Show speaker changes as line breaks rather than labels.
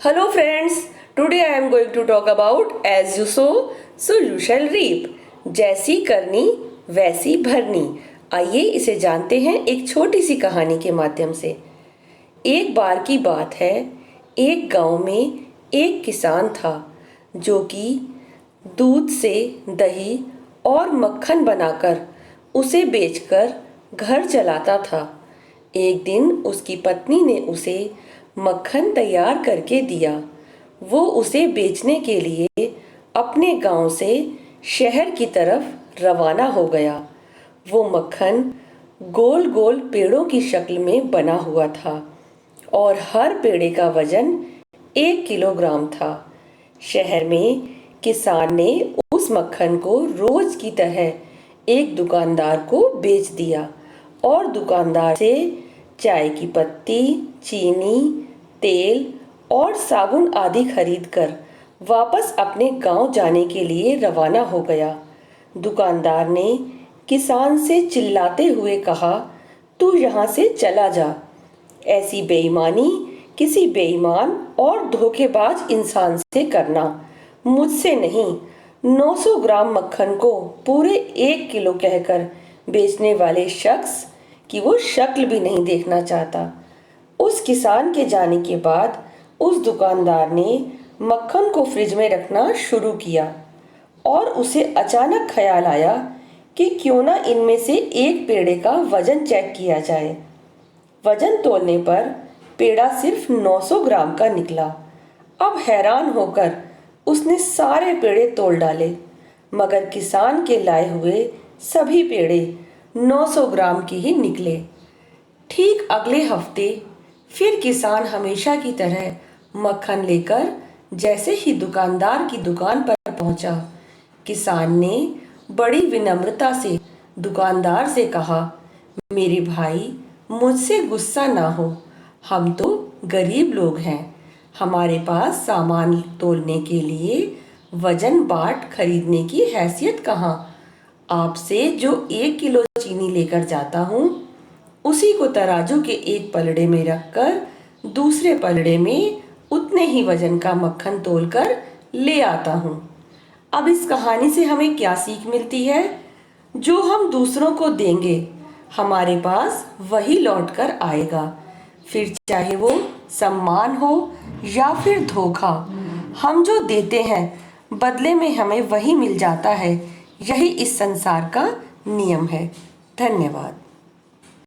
Hello friends, today I am going to talk about as you sow, so you shall reap. जैसी करनी वैसी भरनी। आइए इसे जानते हैं एक छोटी सी कहानी के माध्यम से। एक बार की बात है, एक गांव में एक किसान था जो कि दूध से दही और मक्खन बनाकर उसे बेचकर घर चलाता था। एक दिन उसकी पत्नी ने उसे मक्खन तैयार करके दिया। वो उसे बेचने के लिए अपने गांव से शहर की तरफ रवाना हो गया। वो मक्खन गोल गोल पेड़ों की शक्ल में बना हुआ था और हर पेड़े का वजन 1 किलोग्राम था। शहर में किसान ने उस मक्खन को रोज की तरह एक दुकानदार को बेच दिया और दुकानदार से चाय की पत्ती, चीनी, तेल और साबुन आदि खरीदकर वापस अपने गांव जाने के लिए रवाना हो गया। दुकानदार ने किसान से चिल्लाते हुए कहा, तू यहाँ से चला जा। ऐसी बेईमानी किसी बेईमान और धोखेबाज इंसान से करना, मुझसे नहीं। 900 ग्राम मक्खन को पूरे 1 किलो कहकर बेचने वाले शख्स कि वो शक्ल भी नहीं देखना चाहता। उस किसान के जाने के बाद उस दुकानदार ने मक्खन को फ्रिज में रखना शुरू किया और उसे अचानक ख्याल आया कि क्यों ना इनमें से एक पेड़े का वजन चेक किया जाए। वजन तोलने पर पेड़ा सिर्फ 900 ग्राम का निकला। अब हैरान होकर उसने सारे पेड़े तोल डाले, मगर किसान के लाए हुए सभी पेड़े 900 ग्राम के ही निकले। ठीक अगले हफ्ते फिर किसान हमेशा की तरह मक्खन लेकर जैसे ही दुकानदार की दुकान पर पहुंचा, किसान ने बड़ी विनम्रता से दुकानदार से कहा, मेरे भाई मुझसे गुस्सा ना हो, हम तो गरीब लोग हैं। हमारे पास सामान तोलने के लिए वजन बाट खरीदने की हैसियत कहाँ। आपसे जो 1 किलो चीनी लेकर जाता हूँ, उसी को तराजू के एक पलड़े में रखकर दूसरे पलड़े में उतने ही वजन का मक्खन तोलकर ले आता हूँ। अब इस कहानी से हमें क्या सीख मिलती है? जो हम दूसरों को देंगे, हमारे पास वही लौट कर आएगा, फिर चाहे वो सम्मान हो या फिर धोखा। हम जो देते हैं बदले में हमें वही मिल जाता है। यही इस संसार का नियम है। धन्यवाद।